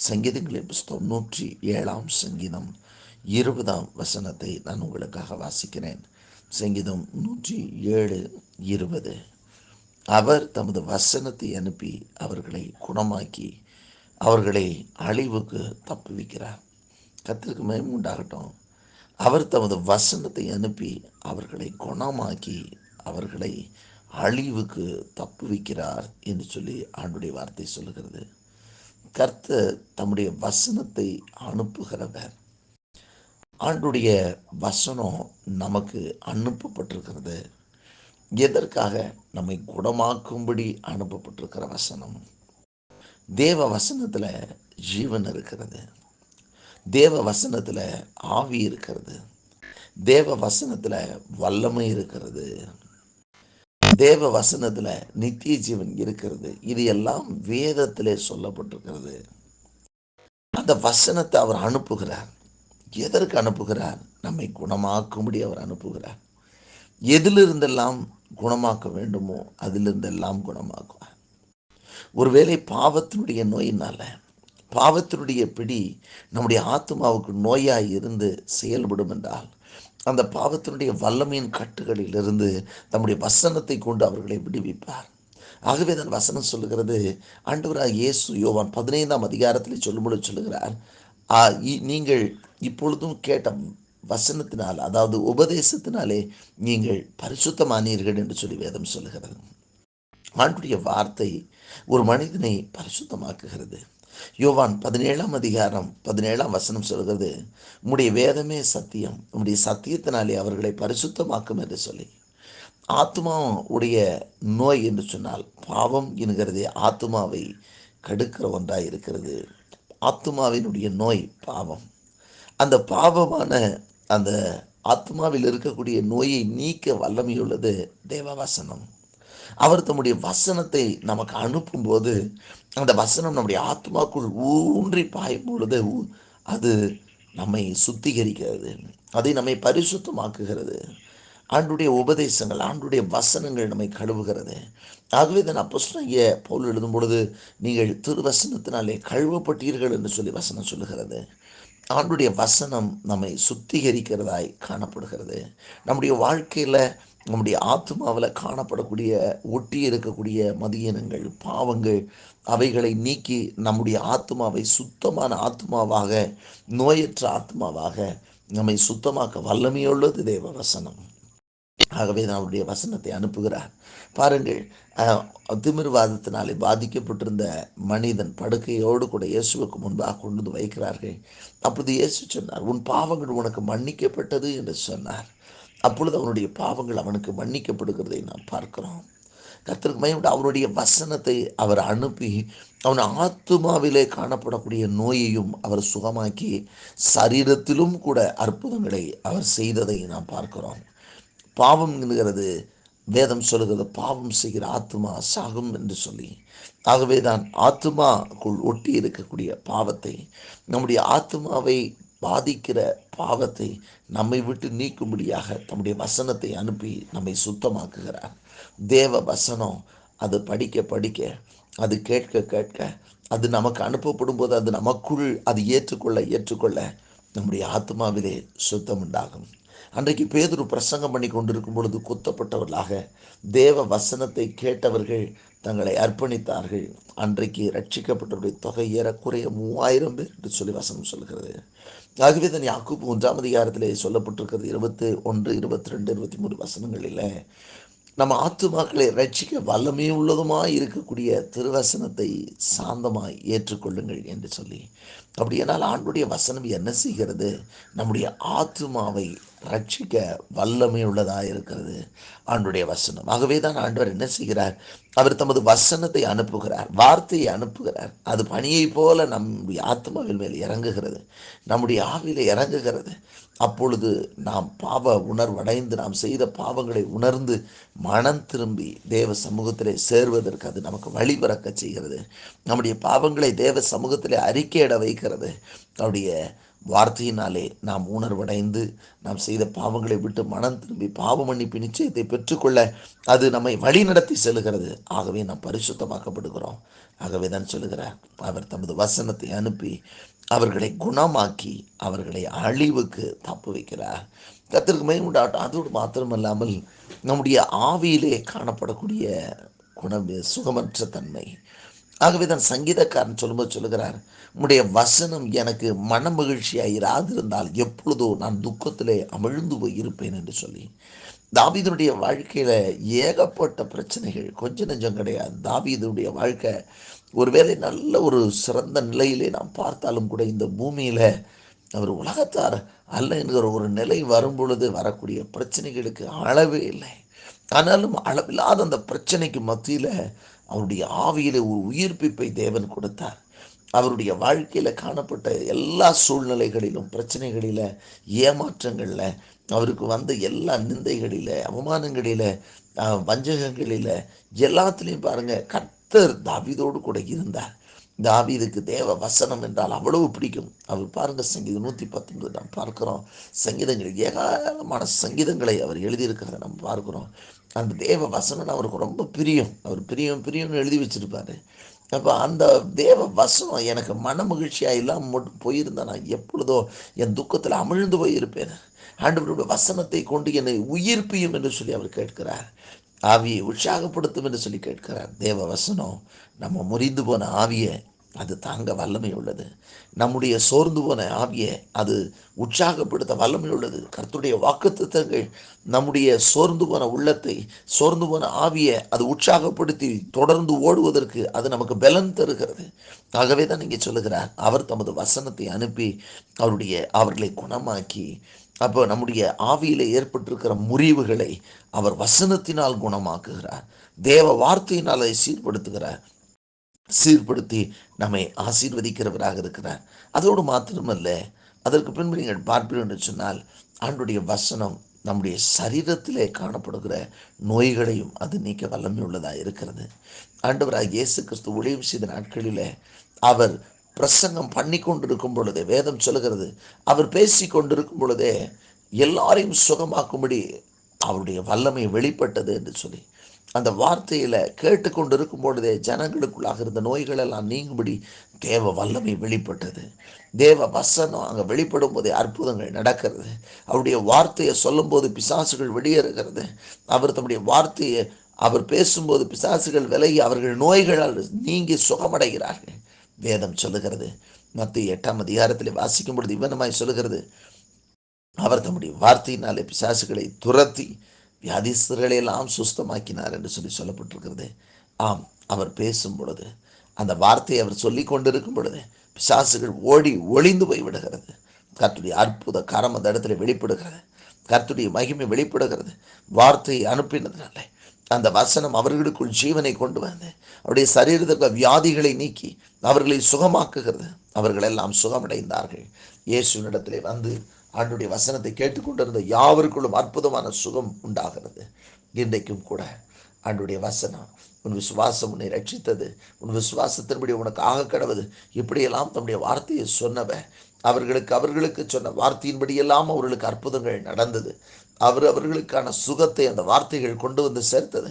சங்கீதங்களின் புஸ்தகம் 107 சங்கீதம் 20 நான் உங்களுக்காக வாசிக்கிறேன். சங்கீதம் 107:20. அவர் தமது வசனத்தை அனுப்பி அவர்களை குணமாக்கி அவர்களை அழிவுக்கு தப்புவிக்கிறார். கர்த்தருக்கு மகிமை உண்டாகட்டும். அவர் தமது வசனத்தை அனுப்பி அவர்களை குணமாக்கி அவர்களை அழிவுக்கு தப்புவிக்கிறார் என்று சொல்லி ஆண்டுடைய வார்த்தை சொல்லுகிறது. கர்த்தர் தம்முடைய வசனத்தை அனுப்புகிறவர். ஆண்டுடைய வசனம் நமக்கு அனுப்பப்பட்டிருக்கிறது. எதற்காக? நம்மை குணமாக்கும்படி அனுப்பப்பட்டிருக்கிற வசனம். தேவ வசனத்தில் ஜீவன் இருக்கிறது. தேவ வசனத்தில் ஆவி இருக்கிறது. தேவ வசனத்தில் வல்லமை இருக்கிறது. தேவ வசனத்தில் நித்திய ஜீவன் இருக்கிறது. இது எல்லாம் வேதத்திலே சொல்லப்பட்டிருக்கிறது. அந்த வசனத்தை அவர் அனுப்புகிறார். எதற்கு அனுப்புகிறார்? நம்மை குணமாக்கும்படி அவர் அனுப்புகிறார். எதிலிருந்தெல்லாம் குணமாக்க வேண்டுமோ அதிலிருந்தெல்லாம் குணமாக்குவார். ஒருவேளை பாவத்தினுடைய நோயினால, பாவத்தினுடைய பிடி நம்முடைய ஆத்மாவுக்கு நோயாய் இருந்து செயல்படும் என்றால், அந்த பாவத்தினுடைய வல்லமையின் கட்டுகளிலிருந்து நம்முடைய வசனத்தை கொண்டு அவர்களை விடுவிப்பார். ஆகவே தான் வசனம் சொல்லுகிறது, ஆண்டவராக இயேசு யோவான் 15 சொல்லும்பொழுது சொல்லுகிறார், நீங்கள் இப்பொழுதும் கேட்ட வசனத்தினால், அதாவது உபதேசத்தினாலே நீங்கள் பரிசுத்தமானீர்கள் என்று சொல்லி வேதம் சொல்லுகிறது. ஆண்டுடைய வார்த்தை ஒரு மனிதனை பரிசுத்தமாக்குகிறது. யோவான் 17 சொல்கிறது, உம்முடைய வேதமே சத்தியம், உம்முடைய சத்தியத்தினாலே அவர்களை பரிசுத்தமாக்கும் என்று சொல்லி. ஆத்மா உடைய நோய் என்று சொன்னால் பாவம் என்கிறதே ஆத்மாவை கெடுக்கிற ஒன்றாய் இருக்கிறது. ஆத்மாவினுடைய நோய் பாவம். அந்த பாவமான அந்த ஆத்மாவில் இருக்கக்கூடிய நோயை நீக்க வல்லமையுள்ளது தேவவசனம். அவர் தம்முடைய வசனத்தை நமக்கு அனுப்பும்போது அந்த வசனம் நம்முடைய ஆத்மாக்குள் ஊன்றி பாயும் பொழுது அது நம்மை சுத்திகரிக்கிறது, அதை நம்மை பரிசுத்தமாக்குகிறது. ஆண்டுடைய உபதேசங்கள், ஆண்டுடைய வசனங்கள் நம்மை கழுவுகிறது. ஆகவே தான் அப்போஸ்தலனாகிய பவுல் எழுதும் பொழுது, நீங்கள் திருவசனத்தினாலே கழுவப்பட்டீர்கள் என்று சொல்லி வசனம் சொல்லுகிறது. ஆண்டுடைய வசனம் நம்மை சுத்திகரிக்கிறதாய் காணப்படுகிறது. நம்முடைய வாழ்க்கையில், நம்முடைய ஆத்மாவில் காணப்படக்கூடிய ஒட்டி இருக்கக்கூடிய மதியீனங்கள், பாவங்கள், அவைகளை நீக்கி நம்முடைய ஆத்மாவை சுத்தமான ஆத்மாவாக, நோயற்ற ஆத்மாவாக நம்மை சுத்தமாக்க வல்லமையுள்ளது தேவ வசனம். ஆகவே தான் அவருடைய வசனத்தை அனுப்புகிறார். பாருங்கள், திமிர்வாதத்தினாலே பாதிக்கப்பட்டிருந்த மனிதன் படுக்கையோடு கூட இயேசுவுக்கு முன்பாக கொண்டு வந்து வைக்கிறார்கள். அப்பொழுது இயேசு சொன்னார், உன் பாவங்கள் உனக்கு மன்னிக்கப்பட்டது என்று சொன்னார். அப்பொழுது அவனுடைய பாவங்கள் அவனுக்கு மன்னிக்கப்படுகிறதை நாம் பார்க்கிறோம். கர்த்தருக்கு மகிமை. அவருடைய வசனத்தை அவர் அனுப்பி அவன் ஆத்துமாவிலே காணப்படக்கூடிய நோயையும் அவர் சுகமாக்கி சரீரத்திலும் கூட அற்புதங்களை அவர் செய்ததை நாம் பார்க்கிறோம். பாவம் என்கிறது வேதம் சொல்லுகிறது, பாவம் செய்கிற ஆத்மா சாகும் என்று சொல்லி. ஆகவே தான் ஆத்மாக்குள் ஒட்டி இருக்கக்கூடிய பாவத்தை, நம்முடைய ஆத்மாவை பாதிக்கிற பாவத்தை நம்மை விட்டு நீக்கும்படியாக தம்முடைய வசனத்தை அனுப்பி நம்மை சுத்தமாக்குகிறார். தேவ வசனம் அது படிக்க படிக்க, அது கேட்க கேட்க, அது நமக்கு அனுப்பப்படும் போது அது நமக்குள் அது ஏற்றுக்கொள்ள நம்முடைய ஆத்மாவிலே சுத்தம் உண்டாகும். அன்றைக்கு பேதுரு பிரசங்கம் பண்ணி கொண்டிருக்கும் பொழுது குத்தப்பட்டவர்களாக தேவ வசனத்தை கேட்டவர்கள் தங்களை அர்ப்பணித்தார்கள். அன்றைக்கு ரட்சிக்கப்பட்டவருடைய தொகை ஏறக்குறைய 3000 பேர் என்று சொல்லி வசனம் சொல்கிறது. ஆகவே தான் யாக்கோபு 1 சொல்லப்பட்டிருக்கிறது, 21, 22, 23 வசனங்களில் நம்ம ஆத்துமாக்களை ரட்சிக்க வல்லமை உள்ளதுமாய் இருக்கக்கூடிய திருவசனத்தை சாந்தமாய் ஏற்றுக்கொள்ளுங்கள் என்று சொல்லி. அப்படியானால் ஆண்டுடைய வசனம் என்ன செய்கிறது? நம்முடைய ஆத்துமாவை ரட்சிக்க வல்லமை உள்ளதாக இருக்கிறது ஆண்டுடைய வசனம். ஆகவே தான் ஆண்டவர் என்ன செய்கிறார்? அவர் தமது வசனத்தை அனுப்புகிறார், வார்த்தையை அனுப்புகிறார். அது பனியை போல நம்முடைய ஆத்மாவில் மேல் இறங்குகிறது, நம்முடைய ஆவிலே இறங்குகிறது. அப்பொழுது நாம் பாவ உணர்வடைந்து, நாம் செய்த பாவங்களை உணர்ந்து மனம் திரும்பி தேவ சமூகத்திலே சேர்வதற்கு அது நமக்கு வழிபிறக்க செய்கிறது. நம்முடைய பாவங்களை தேவ சமூகத்திலே அறிக்கையிட வைக்கிறது. அவருடைய வார்த்தையினாலே நாம் உணர்வடைந்து நாம் செய்த பாவங்களை விட்டு மனம் திரும்பி பாவ மன்னிப்பு நிச்சயத்தை பெற்றுக்கொள்ள அது நம்மை வழிநடத்தி செல்கிறது. ஆகவே நாம் பரிசுத்தமாக்கப்படுகிறோம். ஆகவே தான் சொல்லுகிறார், அவர் தமது வசனத்தை அனுப்பி அவர்களை குணமாக்கி அவர்களை அழிவுக்கு தப்பு வைக்கிறார். கர்த்தருக்கு மகிமை உண்டாகட்டும். அதோடு மாத்திரமல்லாமல் நம்முடைய ஆவியிலே காணப்படக்கூடிய சுகமற்ற தன்மை. ஆகவே தான் சங்கீதக்காரன் சொல்லும்போது சொல்லுகிறார், உம்முடைய வசனம் எனக்கு மன மகிழ்ச்சியாக இராதிருந்தால் எப்பொழுதோ நான் துக்கத்திலே அமிழ்ந்து போய் இருப்பேன் என்று சொல்லி. தாவீதுடைய வாழ்க்கையில் ஏகப்பட்ட பிரச்சனைகள், கொஞ்சம் நெஞ்சம் கிடையாது. தாவீதுடைய வாழ்க்கை ஒருவேளை நல்ல ஒரு சிறந்த நிலையிலே நாம் பார்த்தாலும் கூட இந்த பூமியில் அவர் உலகத்தார் அல்ல என்கிற ஒரு நிலை வரும் பொழுது வரக்கூடிய பிரச்சனைகளுக்கு அளவே இல்லை. ஆனாலும் அளவில்லாத அந்த பிரச்சனைக்கு மத்தியில் அவருடைய ஆவியிலே ஒரு உயிர்ப்பிப்பை தேவன் கொடுத்தார். அவருடைய வாழ்க்கையில் காணப்பட்ட எல்லா சூழ்நிலைகளிலும், பிரச்சனைகளில், ஏமாற்றங்களில், அவருக்கு வந்த எல்லா நிந்தைகளில், அவமானங்களில், வஞ்சகங்களில், எல்லாத்துலேயும் பாருங்கள் கர்த்தர் தாவீதோடு கூட இருந்தார். தாவீதுக்கு தேவ வசனம் என்றால் அவ்வளவு பிடிக்கும். அவர் பாருங்கள், சங்கீதம் 119 நாம் பார்க்குறோம். சங்கீதங்கள் ஏராளமான சங்கீதங்களை அவர் எழுதியிருக்கிறத நம்ம பார்க்குறோம். அந்த தேவ வசனம் அவருக்கு ரொம்ப பிரியம். அவர் பிரியம்னு எழுதி வச்சிருப்பாரு. அப்போ அந்த தேவ வசனம் எனக்கு மன மகிழ்ச்சியாக இல்லாமல் மட்டும் போயிருந்தா நான் எப்பொழுதோ என் துக்கத்தில் அமிழ்ந்து போயிருப்பேன். ஆண்டவருடைய வசனத்தை கொண்டு என்னை உயிர்ப்பியும் என்று சொல்லி அவர் கேட்கிறார். ஆவியை உற்சாகப்படுத்தும் என்று சொல்லி கேட்கிறார். தேவ வசனம் நம்ம முறிந்து போன ஆவியை அது தாங்க வல்லமை உள்ளது. நம்முடைய சோர்ந்து போன ஆவியை அது உற்சாகப்படுத்த வல்லமை உள்ளது. கர்த்தருடைய வாக்குத்தத்தங்கள் நம்முடைய சோர்ந்து போன உள்ளத்தை, சோர்ந்து போன ஆவியை அது உற்சாகப்படுத்தி தொடர்ந்து ஓடுவதற்கு அது நமக்கு பலன் தருகிறது. ஆகவே தான் இங்கே சொல்லுகிறார், அவர் தமது வசனத்தை அனுப்பி அவர்களை குணமாக்கி, அப்போ நம்முடைய ஆவியில் ஏற்பட்டிருக்கிற முறிவுகளை அவர் வசனத்தினால் குணமாக்குகிறார். தேவ வார்த்தையினால் அதை சீர்படுத்தி நம்மை ஆசீர்வதிக்கிறவராக இருக்கிறார். அதோடு மாத்திரமல்ல, அதற்கு பின்பு நீங்கள் பார்ப்பீர்கள் என்று சொன்னால், ஆண்டுடைய வசனம் நம்முடைய சரீரத்திலே காணப்படுகிற நோய்களையும் அது நீக்க வல்லமை உள்ளதாக இருக்கிறது. ஆண்டவராக இயேசு கிறிஸ்து ஊழியம் செய்த நாட்களில் அவர் பிரசங்கம் பண்ணி கொண்டிருக்கும் பொழுதே, வேதம் சொல்லுகிறது, அவர் பேசி கொண்டிருக்கும் பொழுதே எல்லாரையும் சுகமாக்கும்படி அவருடைய வல்லமை வெளிப்பட்டது என்று சொல்லி, அந்த வார்த்தையில் கேட்டுக்கொண்டிருக்கும் பொழுதே ஜனங்களுக்குள்ளாக இருந்த நோய்கள் எல்லாம் நீங்கும்படி தேவ வல்லமை வெளிப்பட்டது. தேவ வசனம் அங்கே வெளிப்படும் போதே அற்புதங்கள் நடக்கிறது. அவருடைய வார்த்தையை சொல்லும் போது பிசாசுகள் வெளியேறுகிறது. அவர் தம்முடைய வார்த்தையை அவர் பேசும்போது பிசாசுகள் விலகி அவர்கள் நோய்களால் நீங்கி சுகமடைகிறார்கள். வேதம் சொல்லுகிறது. மத்திய 8ஆம் அதிகாரத்தில் வாசிக்கும் பொழுது இவனமாய் சொல்லுகிறது, அவர் தம்முடைய வார்த்தையினாலே பிசாசுகளை துரத்தி வியாதிஸ்தர்களையெல்லாம் சுஸ்தமாக்கினார் என்று சொல்லப்பட்டிருக்கிறது. ஆம், அவர் பேசும் பொழுது, அந்த வார்த்தையை அவர் சொல்லி கொண்டிருக்கும் பொழுது பிசாசுகள் ஓடி ஒளிந்து போய் விடுகிறது. கர்த்தருடைய அற்புத கரம் அந்த இடத்துல வெளிப்படுகிறது. கர்த்தருடைய மகிமை வெளிப்படுகிறது. வார்த்தையை அனுப்பினதுனால அந்த வசனம் அவர்களுக்குள் ஜீவனை கொண்டு வந்து அவருடைய சரீரத்திற்கு வியாதிகளை நீக்கி அவர்களை சுகமாக்குகிறது. அவர்களெல்லாம் சுகமடைந்தார்கள். இயேசுவினிடத்திலே வந்து ஆண்டுடைய வசனத்தை கேட்டுக்கொண்டிருந்த யாவருக்குள்ளும் அற்புதமான சுகம் உண்டாகிறது. இன்றைக்கும் கூட ஆண்டுடைய வசனம், உன் விசுவாசம் உன்னை ரட்சித்தது, உன் விசுவாசத்தின்படி உனக்கு ஆக கடவுது, இப்படியெல்லாம் தம்முடைய வார்த்தையை சொன்னவ அவர்களுக்கு சொன்ன வார்த்தையின்படியெல்லாம் அவர்களுக்கு அற்புதங்கள் நடந்தது. அவர்களுக்கான சுகத்தை அந்த வார்த்தைகள் கொண்டு வந்து சேர்த்தது.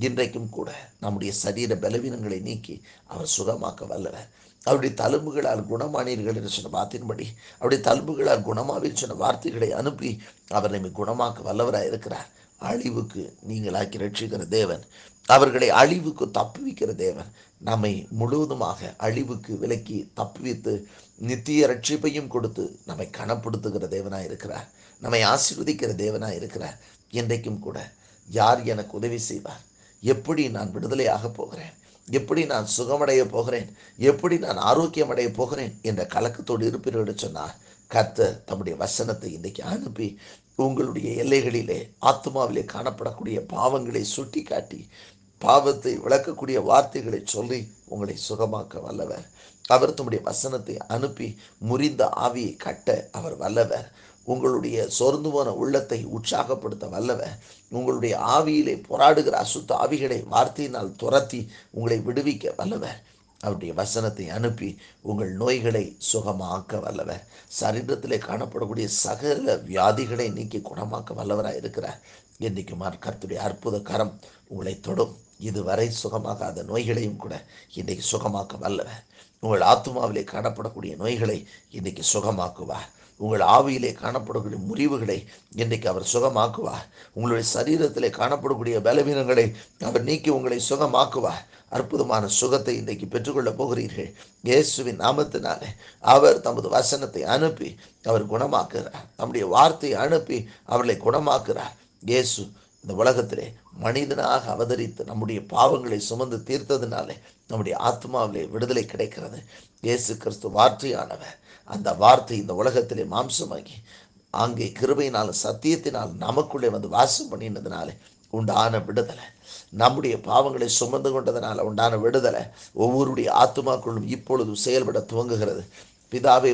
இன்றைக்கும் கூட நம்முடைய சரீர பலவீனங்களை நீக்கி அவர் சுகமாக்க வல்லவர். அவருடைய தழும்புகளால் குணமானீர்கள் என்று சொன்ன வார்த்தையின்படி அவருடைய தழும்புகளால் குணமாவில் சொன்ன வார்த்தைகளை அனுப்பி அவர் நம்மை குணமாக்க வல்லவராக இருக்கிறார். அழிவுக்கு நீங்களாக்கி ரட்சிக்கிற தேவன், அவர்களை அழிவுக்கு தப்புவிக்கிற தேவன், நம்மை முழுவதுமாக அழிவுக்கு விலக்கி தப்புவித்து நித்திய ரட்சிப்பையும் கொடுத்து நம்மை கனப்படுத்துகிற தேவனாக இருக்கிறார். நம்மை ஆசீர்வதிக்கிற தேவனாக இருக்கிறார். இன்றைக்கும் கூட யார் எனக்கு உதவி செய்வார், எப்படி நான் விடுதலையாக போகிறேன், எப்படி நான் சுகமடைய போகிறேன், எப்படி நான் ஆரோக்கியமடைய போகிறேன் என்ற கலக்கத்தோடு இருப்பீர்கள் சொன்னார். கர்த்தர் தம்முடைய வசனத்தை இன்றைக்கு அனுப்பி உங்களுடைய எல்லைகளிலே ஆத்மாவிலே காணப்படக்கூடிய பாவங்களை சுட்டி காட்டி பாவத்தை விளக்கக்கூடிய வார்த்தைகளை சொல்லி உங்களை சுகமாக்க வல்லவர். அவர் தம்முடைய வசனத்தை அனுப்பி முறிந்த ஆவியை கட்ட அவர் வல்லவர். உங்களுடைய சோர்ந்து போன உள்ளத்தை உற்சாகப்படுத்த வல்லவர். உங்களுடைய ஆவியிலே போராடுகிற அசுத்த ஆவிகளை வார்த்தையினால் துரத்தி உங்களை விடுவிக்க வல்லவர். அவருடைய வசனத்தை அனுப்பி உங்கள் நோய்களை சுகமாக்க வல்லவர். சரீரத்திலே காணப்படக்கூடிய சகல வியாதிகளை நீக்கி குணமாக்க வல்லவராக இருக்கிறார். இன்னைக்கு கர்த்தருடைய அற்புத கரம் உங்களை தொடும். இதுவரை சுகமாகாத நோய்களையும் கூட இன்றைக்கு சுகமாக்க வல்லவர். உங்கள் ஆத்துமாவிலே காணப்படக்கூடிய நோய்களை இன்றைக்கு சுகமாக்குவார். உங்கள் ஆவியிலே காணப்படக்கூடிய முறிவுகளை இன்றைக்கு அவர் சுகமாக்குவார். உங்களுடைய சரீரத்திலே காணப்படக்கூடிய பலவீனங்களை அவர் நீக்கி உங்களை சுகமாக்குவார். அற்புதமான சுகத்தை இன்றைக்கு பெற்றுக்கொள்ளப் போகிறீர்கள். இயேசுவின் நாமத்தினாலே அவர் தமது வசனத்தை அனுப்பி அவர் குணமாக்குகிறார். நம்முடைய வார்த்தையை அனுப்பி அவர்களை குணமாக்குகிறார். இயேசு இந்த உலகத்திலே மனிதனாக அவதரித்து நம்முடைய பாவங்களை சுமந்து தீர்த்ததினாலே நம்முடைய ஆத்மாவிலே விடுதலை கிடைக்கிறது. இயேசு கிறிஸ்து வார்த்தையானவர். அந்த வார்த்தை இந்த உலகத்திலே மாம்சமாகி அங்கே கிருபையினால் சத்தியத்தினால் நமக்குள்ளே வந்து வாசம் பண்ணினதுனாலே உண்டான விடுதலை, நம்முடைய பாவங்களை சுமந்து கொண்டதனால உண்டான விடுதலை ஒவ்வொருடைய ஆத்துமாக்குள்ளும் இப்பொழுது செயல்பட துவங்குகிறது. பிதாவே